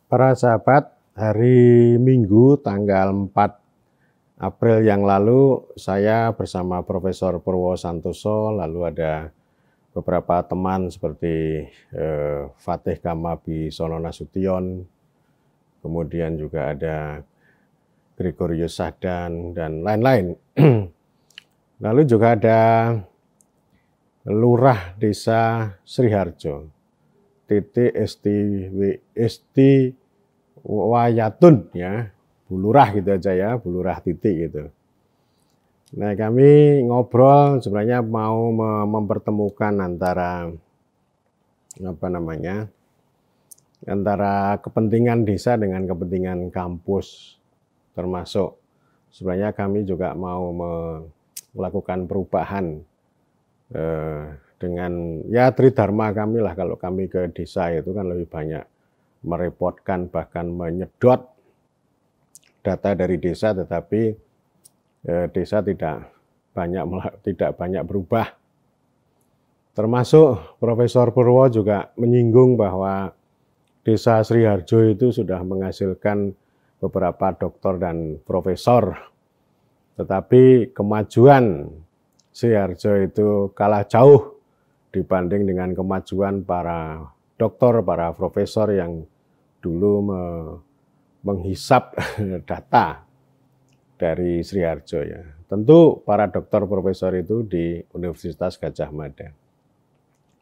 Para sahabat, hari Minggu tanggal 4 April yang lalu saya bersama Profesor Purwo Santoso, lalu ada beberapa teman seperti Fatih Kamabisono Nasution, kemudian juga ada Gregorius Sahdan dan lain-lain. Lalu juga ada Lurah Desa Sriharjo, Titik Wayatun ya, Bu Lurah gitu aja ya, Bu Lurah titik gitu. Nah, kami ngobrol sebenarnya mau mempertemukan antara antara kepentingan desa dengan kepentingan kampus, termasuk sebenarnya kami juga mau melakukan perubahan dengan ya tridharma kami lah. Kalau kami ke desa itu kan lebih banyak merepotkan, bahkan menyedot data dari desa, tetapi desa tidak banyak berubah. Termasuk Profesor Purwo juga menyinggung bahwa Desa Sriharjo itu sudah menghasilkan beberapa doktor dan profesor, tetapi kemajuan Sriharjo itu kalah jauh dibanding dengan kemajuan para doktor, para profesor yang dulu menghisap data dari Sriharjo ya. Tentu para doktor profesor itu di Universitas Gadjah Mada.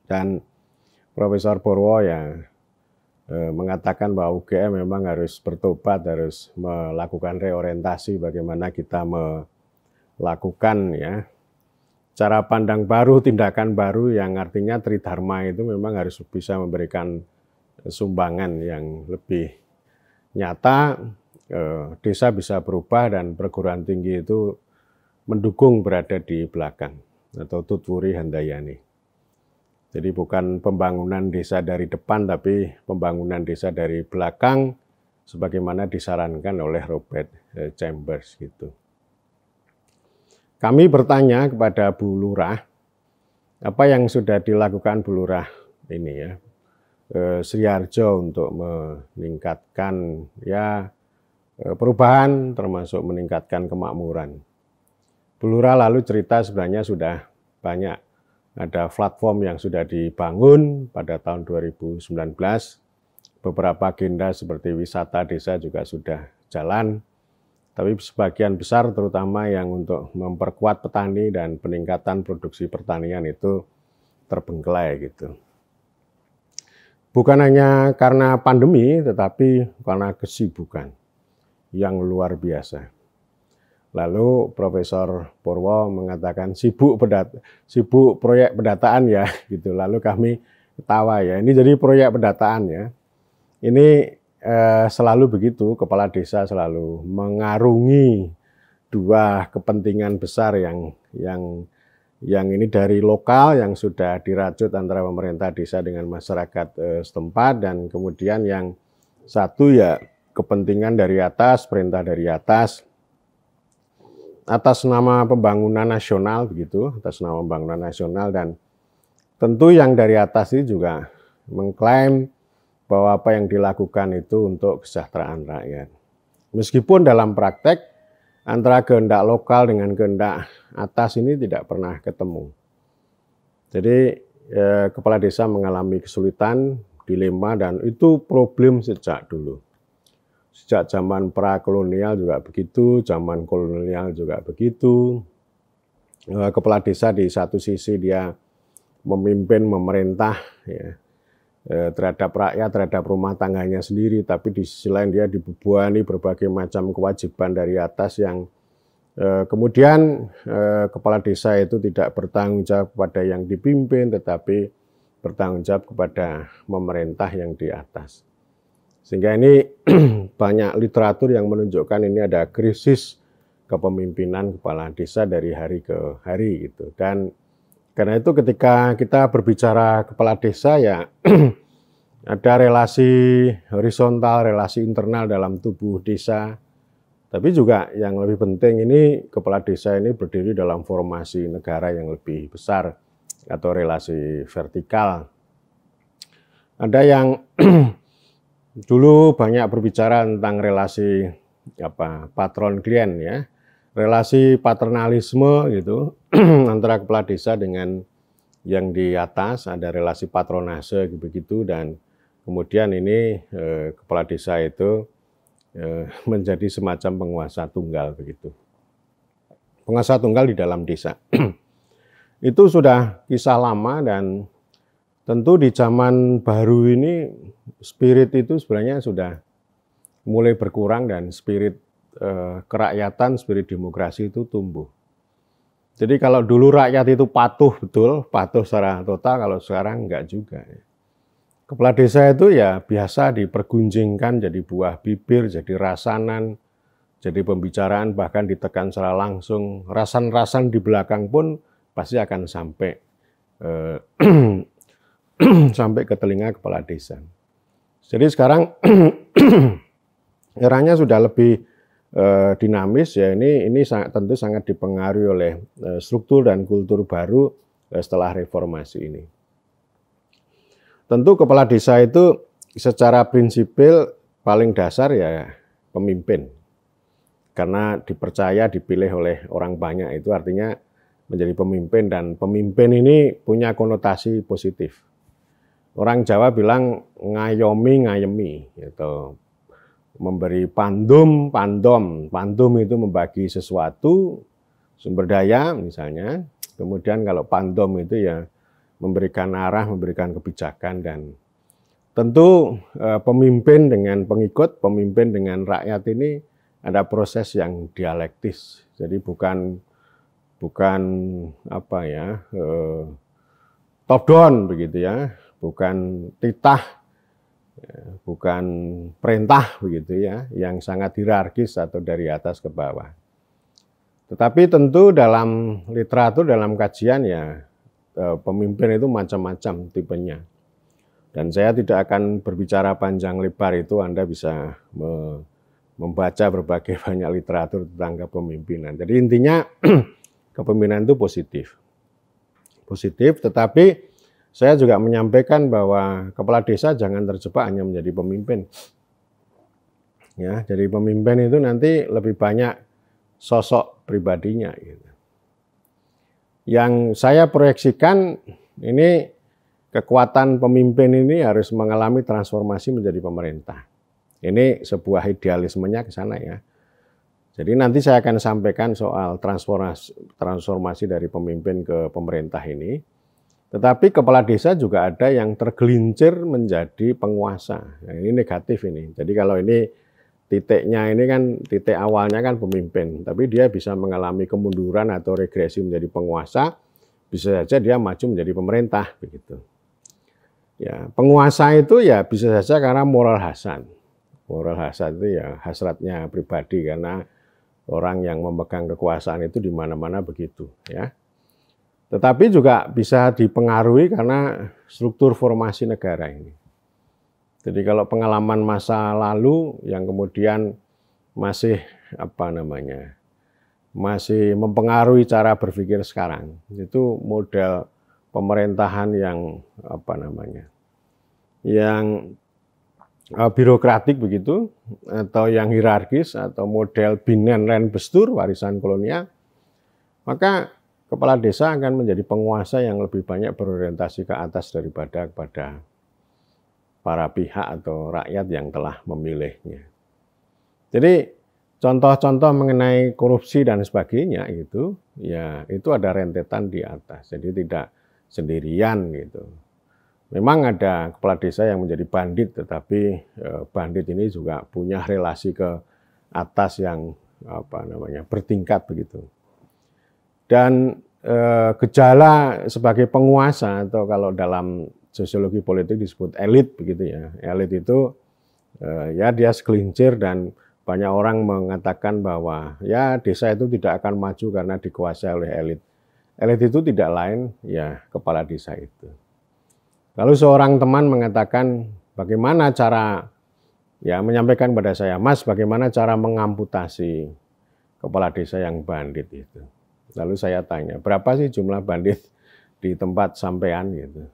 Dan Profesor Purwo ya mengatakan bahwa UGM memang harus bertobat, harus melakukan reorientasi bagaimana kita melakukan ya cara pandang baru, tindakan baru, yang artinya tridharma itu memang harus bisa memberikan sumbangan yang lebih nyata. Desa bisa berubah dan perguruan tinggi itu mendukung, berada di belakang atau tutwuri handayani. Jadi bukan pembangunan desa dari depan, tapi pembangunan desa dari belakang sebagaimana disarankan oleh Robert Chambers gitu. Kami bertanya kepada Bu Lurah, apa yang sudah dilakukan Bu Lurah ini ya, Sriharjo untuk meningkatkan ya perubahan, termasuk meningkatkan kemakmuran. Bu Lurah lalu cerita sebenarnya sudah banyak, ada platform yang sudah dibangun pada tahun 2019, beberapa agenda seperti wisata desa juga sudah jalan, tapi sebagian besar terutama yang untuk memperkuat petani dan peningkatan produksi pertanian itu terbengkelai gitu. Bukan hanya karena pandemi, tetapi karena kesibukan yang luar biasa. Lalu Profesor Purwo mengatakan sibuk proyek pendataan ya gitu. Lalu kami ketawa ya, ini jadi proyek pendataan ya. Ini selalu begitu, kepala desa selalu mengarungi dua kepentingan besar yang ini dari lokal yang sudah dirajut antara pemerintah desa dengan masyarakat setempat, dan kemudian yang satu ya kepentingan dari atas, perintah dari atas nama pembangunan nasional begitu, atas nama pembangunan nasional. Dan tentu yang dari atas itu juga mengklaim bahwa apa yang dilakukan itu untuk kesejahteraan rakyat. Meskipun dalam praktek antara kehendak lokal dengan kehendak atas ini tidak pernah ketemu. Jadi kepala desa mengalami kesulitan, dilema, dan itu problem sejak dulu. Sejak zaman pra-kolonial juga begitu, zaman kolonial juga begitu. Kepala desa di satu sisi dia memimpin, memerintah ya, terhadap rakyat, terhadap rumah tangganya sendiri, tapi di sisi lain dia dibebani berbagai macam kewajiban dari atas yang kemudian kepala desa itu tidak bertanggung jawab kepada yang dipimpin, tetapi bertanggung jawab kepada pemerintah yang di atas. Sehingga ini banyak literatur yang menunjukkan ini ada krisis kepemimpinan kepala desa dari hari ke hari gitu. Dan karena itu ketika kita berbicara kepala desa ya ada relasi horizontal, relasi internal dalam tubuh desa. Tapi juga yang lebih penting ini kepala desa ini berdiri dalam formasi negara yang lebih besar atau relasi vertikal. Ada yang Dulu banyak berbicara tentang relasi patron klien ya, relasi paternalisme gitu antara kepala desa dengan yang di atas, ada relasi patronase begitu, dan kemudian ini kepala desa itu menjadi semacam penguasa tunggal begitu. Penguasa tunggal di dalam desa. Itu sudah kisah lama, dan tentu di zaman baru ini spirit itu sebenarnya sudah mulai berkurang, dan spirit kerakyatan, spirit demokrasi itu tumbuh. Jadi kalau dulu rakyat itu patuh betul, patuh secara total, kalau sekarang enggak juga. Kepala desa itu ya biasa dipergunjingkan jadi buah bibir, jadi rasanan, jadi pembicaraan, bahkan ditekan secara langsung. Rasan-rasan di belakang pun pasti akan sampai sampai ke telinga kepala desa. Jadi sekarang eranya sudah lebih dinamis ya. Ini tentu sangat dipengaruhi oleh struktur dan kultur baru setelah reformasi ini. Tentu kepala desa itu secara prinsipil paling dasar ya pemimpin. Karena dipercaya, dipilih oleh orang banyak, itu artinya menjadi pemimpin, dan pemimpin ini punya konotasi positif. Orang Jawa bilang ngayomi, ngayemi, gitu. Memberi pandum, pandom. Pandum itu membagi sesuatu, sumber daya misalnya. Kemudian kalau pandom itu ya memberikan arah, memberikan kebijakan. Dan tentu pemimpin dengan pengikut, pemimpin dengan rakyat ini ada proses yang dialektis. Jadi bukan top down begitu ya, bukan titah, bukan perintah begitu ya, yang sangat hierarkis atau dari atas ke bawah. Tetapi tentu dalam literatur, dalam kajian ya pemimpin itu macam-macam tipenya. Dan saya tidak akan berbicara panjang lebar itu, Anda bisa membaca berbagai banyak literatur tentang kepemimpinan. Jadi intinya kepemimpinan itu positif. Positif, tetapi saya juga menyampaikan bahwa kepala desa jangan terjebak hanya menjadi pemimpin. Ya, jadi pemimpin itu nanti lebih banyak sosok pribadinya. Gitu. Yang saya proyeksikan ini kekuatan pemimpin ini harus mengalami transformasi menjadi pemerintah. Ini sebuah idealismenya ke sana ya. Jadi nanti saya akan sampaikan soal transformasi dari pemimpin ke pemerintah ini. Tetapi kepala desa juga ada yang tergelincir menjadi penguasa. Nah, ini negatif ini. Jadi kalau ini titiknya ini kan, titik awalnya kan pemimpin. Tapi dia bisa mengalami kemunduran atau regresi menjadi penguasa. Bisa saja dia maju menjadi pemerintah. Begitu. Ya, penguasa itu ya bisa saja karena moral hasad. Moral hasad itu ya hasratnya pribadi, karena orang yang memegang kekuasaan itu di mana-mana begitu ya. Tetapi juga bisa dipengaruhi karena struktur formasi negara ini. Jadi kalau pengalaman masa lalu yang kemudian masih masih mempengaruhi cara berpikir sekarang, itu model pemerintahan yang yang birokratik begitu, atau yang hierarkis, atau model Binnen Ren Bestur, warisan kolonial, maka kepala desa akan menjadi penguasa yang lebih banyak berorientasi ke atas daripada kepada para pihak atau rakyat yang telah memilihnya. Jadi contoh-contoh mengenai korupsi dan sebagainya itu, ya itu ada rentetan di atas, jadi tidak sendirian gitu. Memang ada kepala desa yang menjadi bandit, tetapi bandit ini juga punya relasi ke atas yang bertingkat begitu. Dan gejala sebagai penguasa, atau kalau dalam sosiologi politik disebut elit begitu ya. Elit itu ya dia segelincir, dan banyak orang mengatakan bahwa ya desa itu tidak akan maju karena dikuasai oleh elit. Elit itu tidak lain ya kepala desa itu. Lalu seorang teman mengatakan, bagaimana cara, ya menyampaikan pada saya, Mas, bagaimana cara mengamputasi kepala desa yang bandit itu. Lalu saya tanya, berapa sih jumlah bandit di tempat sampean gitu.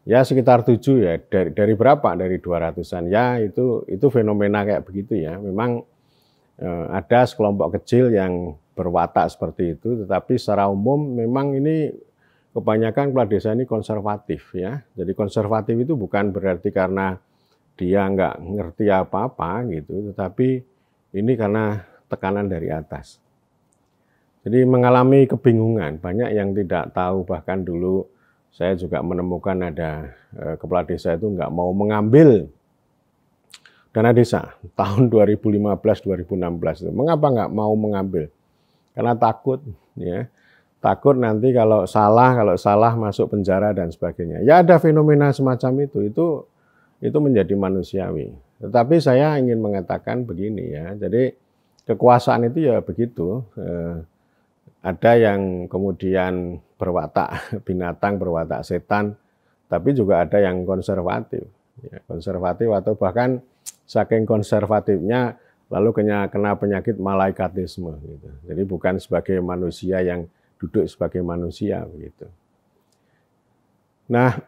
Ya sekitar 7 ya, dari berapa? Dari 200-an. Ya itu fenomena kayak begitu ya. Memang ada sekelompok kecil yang berwatak seperti itu, tetapi secara umum memang ini kebanyakan kepala desa ini konservatif ya. Jadi konservatif itu bukan berarti karena dia nggak ngerti apa-apa gitu, tetapi ini karena tekanan dari atas. Jadi mengalami kebingungan, banyak yang tidak tahu, bahkan dulu saya juga menemukan ada kepala desa itu nggak mau mengambil dana desa tahun 2015-2016 itu. Mengapa nggak mau mengambil? Karena takut, ya. Takut nanti kalau salah masuk penjara dan sebagainya. Ya ada fenomena semacam itu menjadi manusiawi. Tetapi saya ingin mengatakan begini ya, jadi kekuasaan itu ya begitu. Ada yang kemudian berwatak binatang, berwatak setan, tapi juga ada yang konservatif. Ya, konservatif atau bahkan saking konservatifnya lalu kena penyakit malaikatisme. Gitu. Jadi bukan sebagai manusia yang duduk sebagai manusia. Begitu. Nah,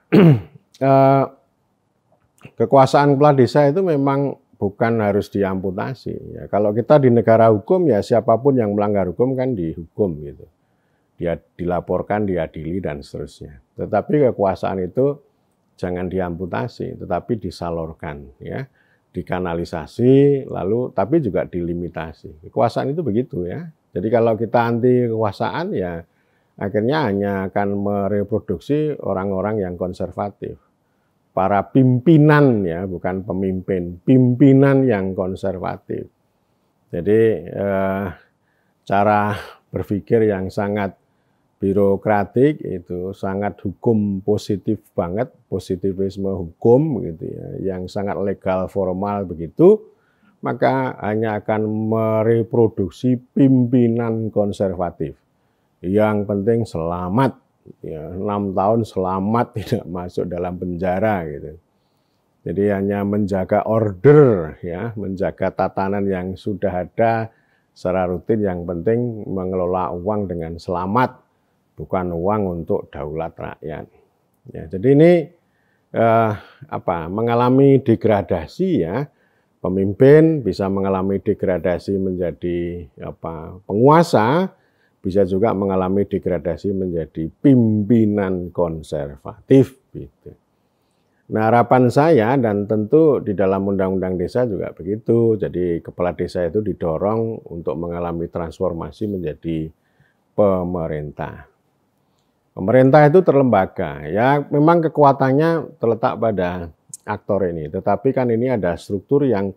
kekuasaan kepala desa itu memang bukan harus diamputasi. Ya, kalau kita di negara hukum ya siapapun yang melanggar hukum kan dihukum gitu. Dia dilaporkan, diadili dan seterusnya. Tetapi kekuasaan itu jangan diamputasi, tetapi disalurkan ya, dikanalisasi, lalu tapi juga dilimitasi. Kekuasaan itu begitu ya. Jadi kalau kita anti kekuasaan ya akhirnya hanya akan mereproduksi orang-orang yang konservatif. Para pimpinan ya, bukan pemimpin, pimpinan yang konservatif. Jadi cara berpikir yang sangat birokratik itu sangat hukum positif banget, positivisme hukum gitu ya, yang sangat legal formal begitu, maka hanya akan mereproduksi pimpinan konservatif. Yang penting selamat. Ya, 6 tahun selamat tidak masuk dalam penjara gitu. Jadi hanya menjaga order ya, menjaga tatanan yang sudah ada secara rutin, yang penting mengelola uang dengan selamat, bukan uang untuk daulat rakyat. Ya, jadi ini mengalami degradasi ya. Pemimpin bisa mengalami degradasi menjadi penguasa, bisa juga mengalami degradasi menjadi pimpinan konservatif gitu. Nah, harapan saya dan tentu di dalam undang-undang desa juga begitu. Jadi kepala desa itu didorong untuk mengalami transformasi menjadi pemerintah. Pemerintah itu terlembaga. Ya, memang kekuatannya terletak pada aktor ini, tetapi kan ini ada struktur yang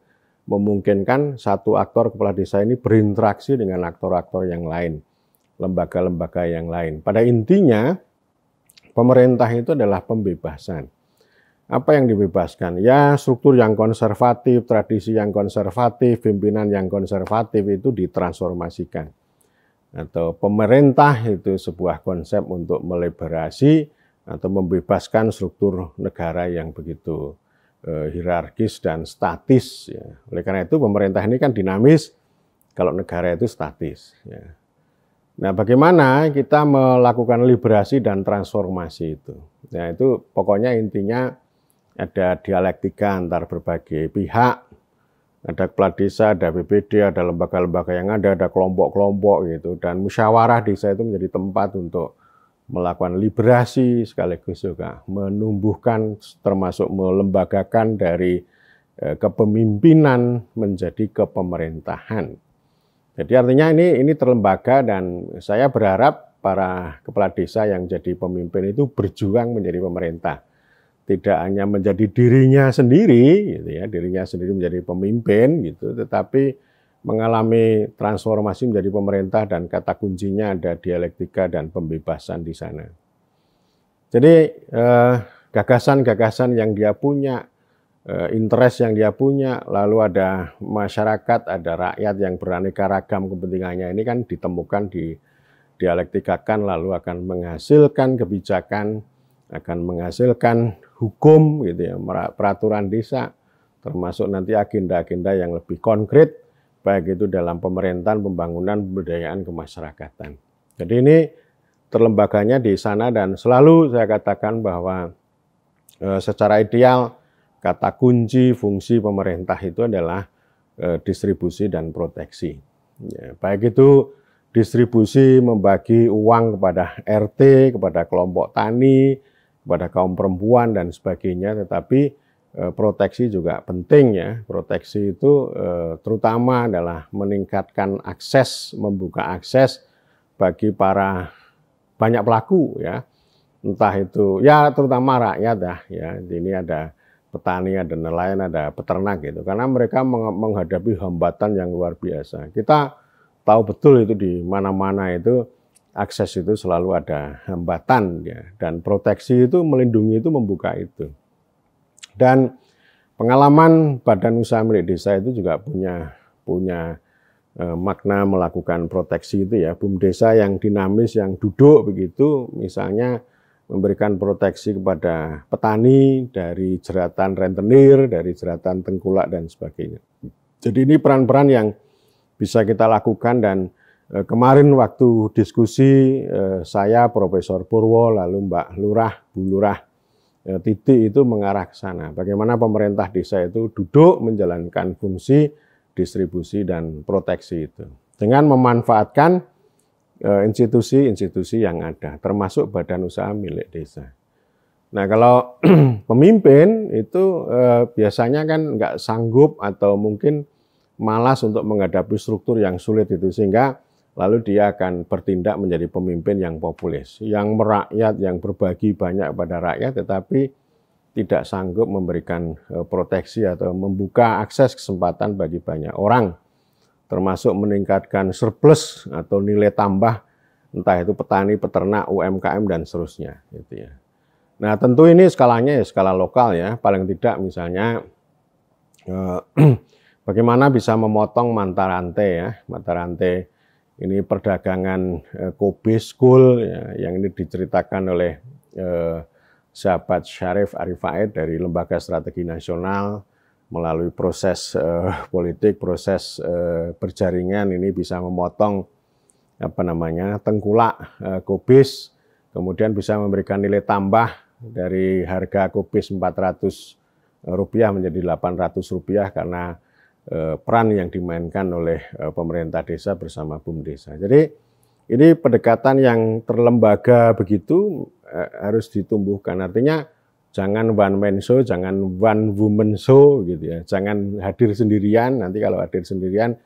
memungkinkan satu aktor kepala desa ini berinteraksi dengan aktor-aktor yang lain, lembaga-lembaga yang lain. Pada intinya, pemerintah itu adalah pembebasan. Apa yang dibebaskan? Ya, struktur yang konservatif, tradisi yang konservatif, pimpinan yang konservatif itu ditransformasikan. Atau pemerintah itu sebuah konsep untuk meliberasi atau membebaskan struktur negara yang begitu hierarkis dan statis. Ya. Oleh karena itu, pemerintah ini kan dinamis, kalau negara itu statis. Ya. Nah, bagaimana kita melakukan liberasi dan transformasi itu? Nah, itu pokoknya intinya ada dialektika antar berbagai pihak, ada kepala desa, ada BPD, ada lembaga-lembaga yang ada kelompok-kelompok gitu, dan musyawarah desa itu menjadi tempat untuk melakukan liberasi sekaligus juga menumbuhkan termasuk melembagakan dari kepemimpinan menjadi kepemerintahan. Jadi artinya ini terlembaga, dan saya berharap para kepala desa yang jadi pemimpin itu berjuang menjadi pemerintah. Tidak hanya menjadi dirinya sendiri, gitu ya, dirinya sendiri menjadi pemimpin, gitu, tetapi mengalami transformasi menjadi pemerintah, dan kata kuncinya ada dialektika dan pembebasan di sana. Jadi gagasan-gagasan yang dia punya, interest yang dia punya, lalu ada masyarakat, ada rakyat yang beraneka ragam kepentingannya, ini kan ditemukan, dialektikakan, lalu akan menghasilkan kebijakan, akan menghasilkan hukum gitu ya, peraturan desa, termasuk nanti agenda-agenda yang lebih konkret, baik itu dalam pemerintahan, pembangunan, pemberdayaan kemasyarakatan. Jadi ini terlembaganya di sana, dan selalu saya katakan bahwa secara ideal kata kunci fungsi pemerintah itu adalah distribusi dan proteksi. Ya, baik itu distribusi membagi uang kepada RT, kepada kelompok tani, kepada kaum perempuan dan sebagainya, tetapi proteksi juga penting ya. Proteksi itu terutama adalah meningkatkan akses, membuka akses bagi para banyak pelaku ya. Entah itu ya terutama rakyat ya. Ini ada petani, ada nelayan, ada peternak gitu. Karena mereka menghadapi hambatan yang luar biasa. Kita tahu betul itu di mana-mana itu akses itu selalu ada hambatan ya. Dan proteksi itu melindungi itu membuka itu. Dan pengalaman Badan Usaha Milik Desa itu juga punya makna melakukan proteksi itu ya. BUMDesa yang dinamis, yang duduk begitu, misalnya memberikan proteksi kepada petani dari jeratan rentenir, dari jeratan tengkulak dan sebagainya. Jadi ini peran-peran yang bisa kita lakukan dan kemarin waktu diskusi saya, Profesor Purwo, lalu Mbak Lurah, Bu Lurah Titi itu mengarah ke sana. Bagaimana pemerintah desa itu duduk menjalankan fungsi distribusi dan proteksi itu. Dengan memanfaatkan institusi-institusi yang ada, termasuk Badan Usaha Milik Desa. Nah kalau pemimpin itu biasanya kan nggak sanggup atau mungkin malas untuk menghadapi struktur yang sulit itu, sehingga lalu dia akan bertindak menjadi pemimpin yang populis, yang merakyat, yang berbagi banyak pada rakyat, tetapi tidak sanggup memberikan proteksi atau membuka akses kesempatan bagi banyak orang, termasuk meningkatkan surplus atau nilai tambah, entah itu petani, peternak, UMKM, dan seterusnya. Gitu ya. Nah tentu ini skalanya ya skala lokal ya, paling tidak misalnya bagaimana bisa memotong mata rantai ya, mata rantai ini perdagangan Kobe School ya, yang ini diceritakan oleh sahabat Syarif Arifaid dari Lembaga Strategi Nasional. Melalui proses politik, proses berjaringan ini bisa memotong tengkulak kubis, kemudian bisa memberikan nilai tambah dari harga kubis Rp400 menjadi Rp800 karena peran yang dimainkan oleh pemerintah desa bersama BUMDesa. Jadi ini pendekatan yang terlembaga begitu harus ditumbuhkan. Artinya jangan one man show, jangan one woman show gitu ya. Jangan hadir sendirian, nanti kalau hadir sendirian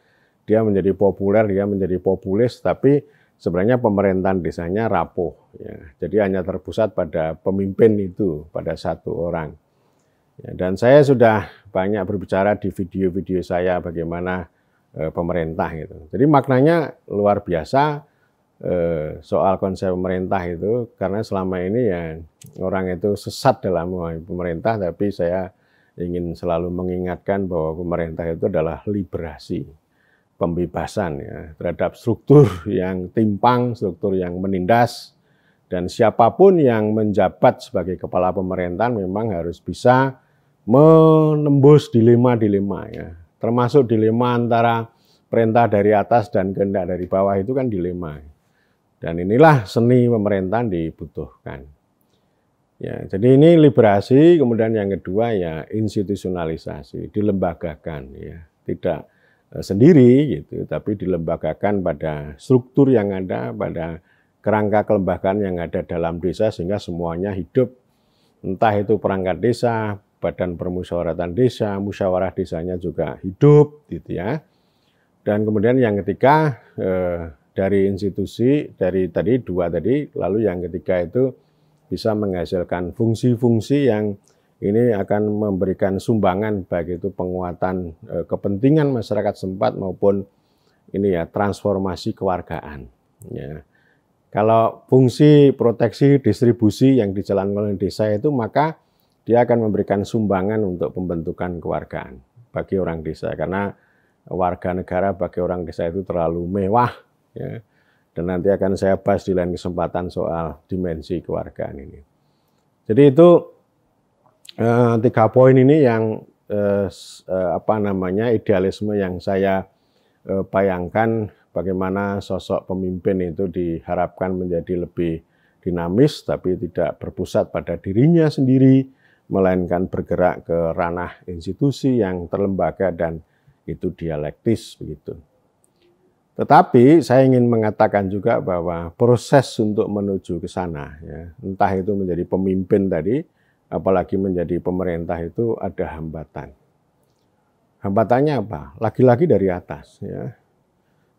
dia menjadi populer, dia menjadi populis, tapi sebenarnya pemerintahan desanya rapuh ya. Jadi hanya terpusat pada pemimpin itu, pada satu orang. Ya, dan saya sudah banyak berbicara di video-video saya bagaimana pemerintah gitu. Jadi maknanya luar biasa. Soal konsep pemerintah itu, karena selama ini ya orang itu sesat dalam pemerintah, tapi saya ingin selalu mengingatkan bahwa pemerintah itu adalah liberasi, pembebasan ya terhadap struktur yang timpang, struktur yang menindas, dan siapapun yang menjabat sebagai kepala pemerintahan memang harus bisa menembus dilema-dilema ya, termasuk dilema antara perintah dari atas dan kehendak dari bawah itu kan dilema. Dan inilah seni pemerintahan dibutuhkan. Ya, jadi ini liberasi, kemudian yang kedua ya institusionalisasi, dilembagakan ya, tidak sendiri gitu, tapi dilembagakan pada struktur yang ada, pada kerangka kelembagaan yang ada dalam desa sehingga semuanya hidup, entah itu perangkat desa, badan permusyawaratan desa, musyawarah desanya juga hidup gitu ya. Dan kemudian yang ketiga dari institusi, dari tadi dua tadi, lalu yang ketiga itu bisa menghasilkan fungsi-fungsi yang ini akan memberikan sumbangan baik itu penguatan kepentingan masyarakat setempat maupun ini ya transformasi kewargaan. Ya. Kalau fungsi proteksi distribusi yang dijalankan oleh desa itu, maka dia akan memberikan sumbangan untuk pembentukan kewargaan bagi orang desa, karena warga negara bagi orang desa itu terlalu mewah. Ya, dan nanti akan saya bahas di lain kesempatan soal dimensi kewargaan ini. Jadi itu 3 poin ini yang idealisme yang saya bayangkan bagaimana sosok pemimpin itu diharapkan menjadi lebih dinamis, tapi tidak berpusat pada dirinya sendiri, melainkan bergerak ke ranah institusi yang terlembaga dan itu dialektis begitu. Tetapi saya ingin mengatakan juga bahwa proses untuk menuju ke sana, ya, entah itu menjadi pemimpin tadi, apalagi menjadi pemerintah itu ada hambatan. Hambatannya apa? Lagi-lagi dari atas. Ya.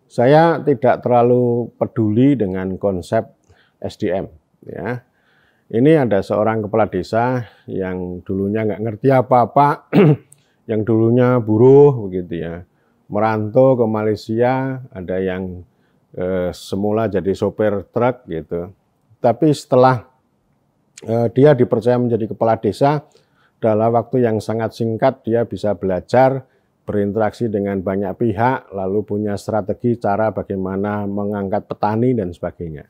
Saya tidak terlalu peduli dengan konsep SDM. Ya. Ini ada seorang kepala desa yang dulunya nggak ngerti apa-apa, yang dulunya buruh begitu ya. Merantau ke Malaysia, ada yang semula jadi sopir truk gitu. Tapi setelah dia dipercaya menjadi kepala desa, dalam waktu yang sangat singkat dia bisa belajar, berinteraksi dengan banyak pihak, lalu punya strategi cara bagaimana mengangkat petani dan sebagainya.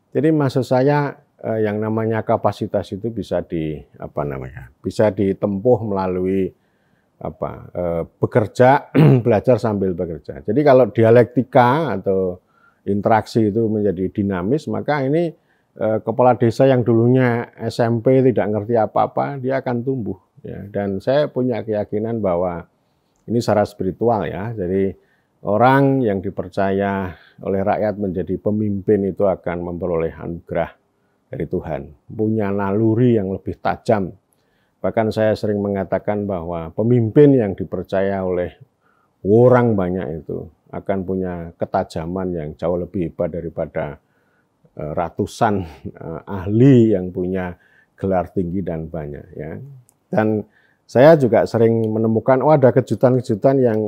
Jadi maksud saya yang namanya kapasitas itu bisa bisa ditempuh melalui bekerja, belajar sambil bekerja. Jadi kalau dialektika atau interaksi itu menjadi dinamis, maka ini kepala desa yang dulunya SMP tidak ngerti apa-apa, dia akan tumbuh. Ya. Dan saya punya keyakinan bahwa ini secara spiritual ya, jadi orang yang dipercaya oleh rakyat menjadi pemimpin itu akan memperoleh anugerah dari Tuhan, punya naluri yang lebih tajam. Bahkan saya sering mengatakan bahwa pemimpin yang dipercaya oleh orang banyak itu akan punya ketajaman yang jauh lebih hebat daripada ratusan ahli yang punya gelar tinggi dan banyak. Ya. Dan saya juga sering menemukan, ada kejutan-kejutan yang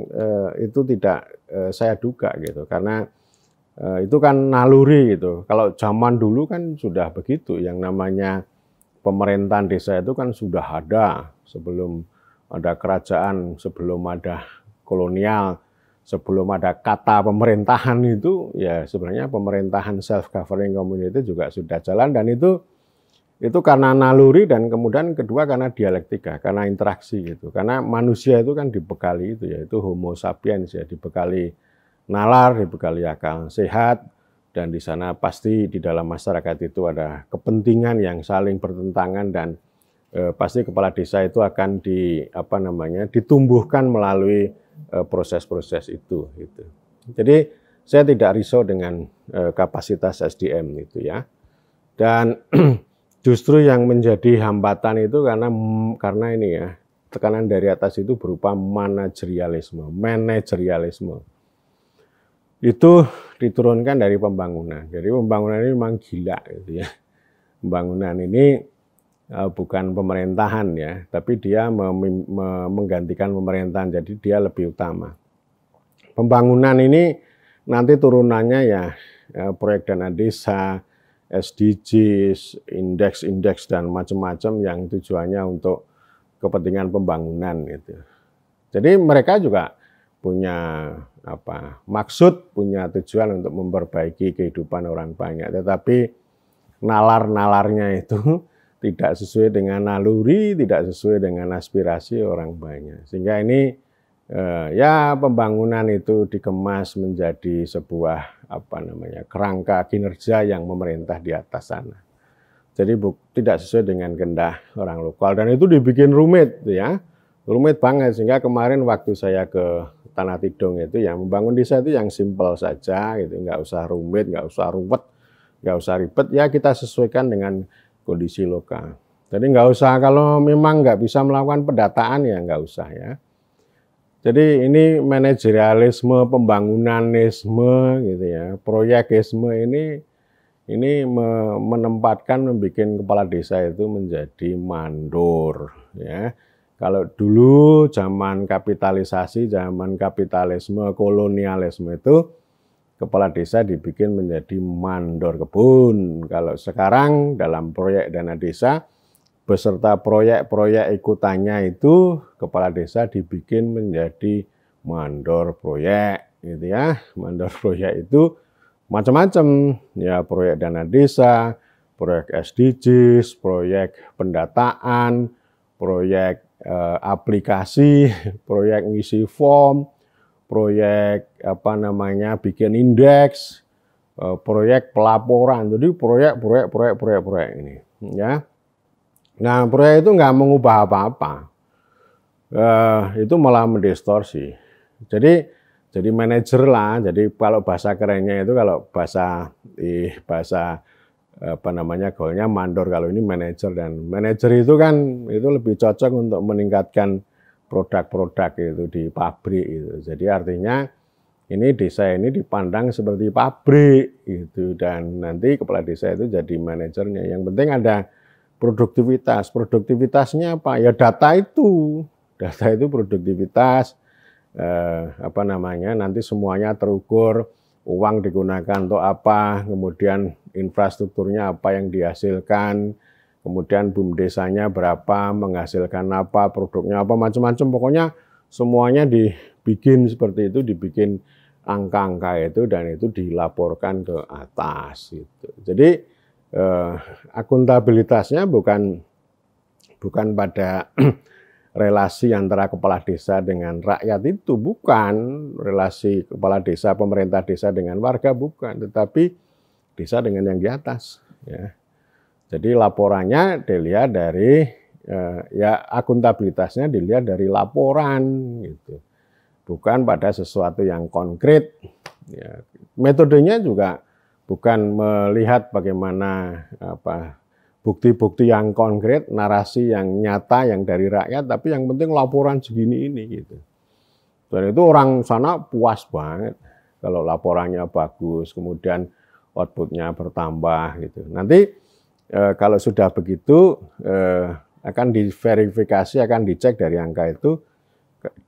itu tidak saya duga gitu, karena itu kan naluri gitu. Kalau zaman dulu kan sudah begitu, yang namanya pemerintahan desa itu kan sudah ada sebelum ada kerajaan, sebelum ada kolonial, sebelum ada kata pemerintahan itu, ya sebenarnya pemerintahan self-governing community juga sudah jalan, dan itu karena naluri, dan kemudian kedua karena dialektika, karena interaksi gitu. Karena manusia itu kan dibekali itu, yaitu homo sapiens ya, dibekali nalar, dibekali akal sehat, dan di sana pasti di dalam masyarakat itu ada kepentingan yang saling bertentangan, dan pasti kepala desa itu akan ditumbuhkan melalui proses-proses itu gitu. Jadi saya tidak risau dengan kapasitas SDM itu ya. Dan justru yang menjadi hambatan itu karena ini ya, tekanan dari atas itu berupa manajerialisme. Itu diturunkan dari pembangunan. Jadi pembangunan ini memang gila gitu ya. Pembangunan ini bukan pemerintahan ya, tapi dia menggantikan pemerintahan, jadi dia lebih utama. Pembangunan ini nanti turunannya ya proyek dana desa, SDGs, indeks dan macam-macam yang tujuannya untuk kepentingan pembangunan gitu. Jadi mereka juga punya maksud, punya tujuan untuk memperbaiki kehidupan orang banyak, tetapi nalar-nalarnya itu tidak sesuai dengan naluri, tidak sesuai dengan aspirasi orang banyak. Sehingga ini ya pembangunan itu dikemas menjadi sebuah kerangka kinerja yang memerintah di atas sana. Jadi tidak sesuai dengan kehendak orang lokal, dan itu dibikin rumit ya. Rumit banget, sehingga kemarin waktu saya ke Tanah Tidung itu yang membangun desa itu yang simpel saja gitu, nggak usah rumit, nggak usah ruwet, nggak usah ribet, ya kita sesuaikan dengan kondisi lokal. Jadi nggak usah, kalau memang nggak bisa melakukan pendataan ya nggak usah ya. Jadi ini manajerialisme, pembangunanisme gitu ya, proyekisme ini menempatkan, membuat kepala desa itu menjadi mandor ya. Kalau dulu zaman kapitalisasi, zaman kapitalisme, kolonialisme itu kepala desa dibikin menjadi mandor kebun. Kalau sekarang dalam proyek dana desa beserta proyek-proyek ikutannya itu kepala desa dibikin menjadi mandor proyek gitu ya. Mandor proyek itu macam-macam ya, proyek dana desa, proyek SDGs, proyek pendataan, proyek aplikasi, proyek ngisi form, proyek bikin indeks, proyek pelaporan. Jadi proyek ini ya. Nah, proyek itu nggak mengubah apa-apa. Itu malah mendistorsi. Jadi manajer lah. Jadi kalau bahasa kerennya itu, kalau bahasa apa namanya gaulnya mandor, kalau ini manajer. Dan manajer itu kan itu lebih cocok untuk meningkatkan produk-produk itu di pabrik itu. Jadi artinya ini desa ini dipandang seperti pabrik gitu, dan nanti kepala desa itu jadi manajernya. Yang penting ada produktivitas. Produktivitasnya apa? Ya data itu. Data itu produktivitas, apa namanya, nanti semuanya terukur, uang digunakan untuk apa, kemudian infrastrukturnya apa yang dihasilkan, kemudian BUMDesanya berapa, menghasilkan apa, produknya apa, macam-macam. Pokoknya semuanya dibikin seperti itu, dibikin angka-angka itu, dan itu dilaporkan ke atas. Gitu. Jadi akuntabilitasnya bukan pada relasi antara kepala desa dengan rakyat, itu bukan relasi kepala desa, pemerintah desa dengan warga, bukan, tetapi desa dengan yang di atas. Ya. Jadi laporannya dilihat dari ya akuntabilitasnya dilihat dari laporan, gitu, bukan pada sesuatu yang konkret. Ya. Metodenya juga bukan melihat bagaimana apa bukti-bukti yang konkret, narasi yang nyata yang dari rakyat, tapi yang penting laporan segini ini gitu. Dan itu orang sana puas banget kalau laporannya bagus, kemudian outputnya bertambah gitu. Nanti kalau sudah begitu akan diverifikasi, akan dicek dari angka itu,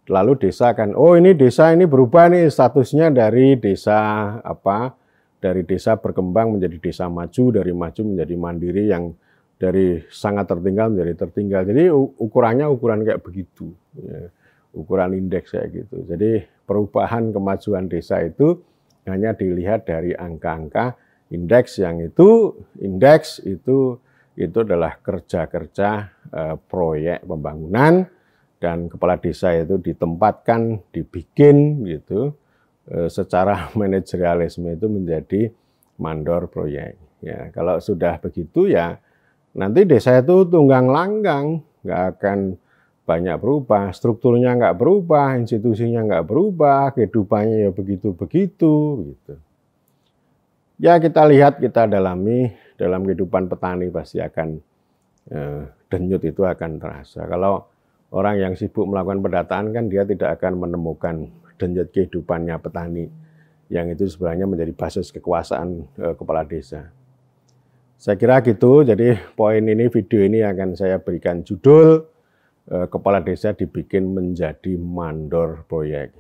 lalu desa akan, oh ini desa ini berubah nih statusnya dari desa apa, dari desa berkembang menjadi desa maju, dari maju menjadi mandiri, yang dari sangat tertinggal menjadi tertinggal. Jadi ukurannya ukuran kayak begitu, ya. Ukuran indeks kayak gitu. Jadi perubahan kemajuan desa itu hanya dilihat dari angka-angka indeks, yang itu indeks itu adalah kerja-kerja proyek pembangunan, dan kepala desa itu ditempatkan, dibikin gitu secara manajerialisme itu menjadi mandor proyek. Ya, kalau sudah begitu ya nanti desa itu tunggang langgang, nggak akan banyak berubah, strukturnya nggak berubah, institusinya nggak berubah, kehidupannya ya begitu-begitu. Gitu. Ya kita lihat, kita dalami dalam kehidupan petani pasti akan denyut itu akan terasa. Kalau orang yang sibuk melakukan pendataan kan dia tidak akan menemukan denyut kehidupannya petani, yang itu sebenarnya menjadi basis kekuasaan kepala desa. Saya kira gitu, jadi poin ini, video ini akan saya berikan judul, kepala desa dibikin menjadi mandor proyek.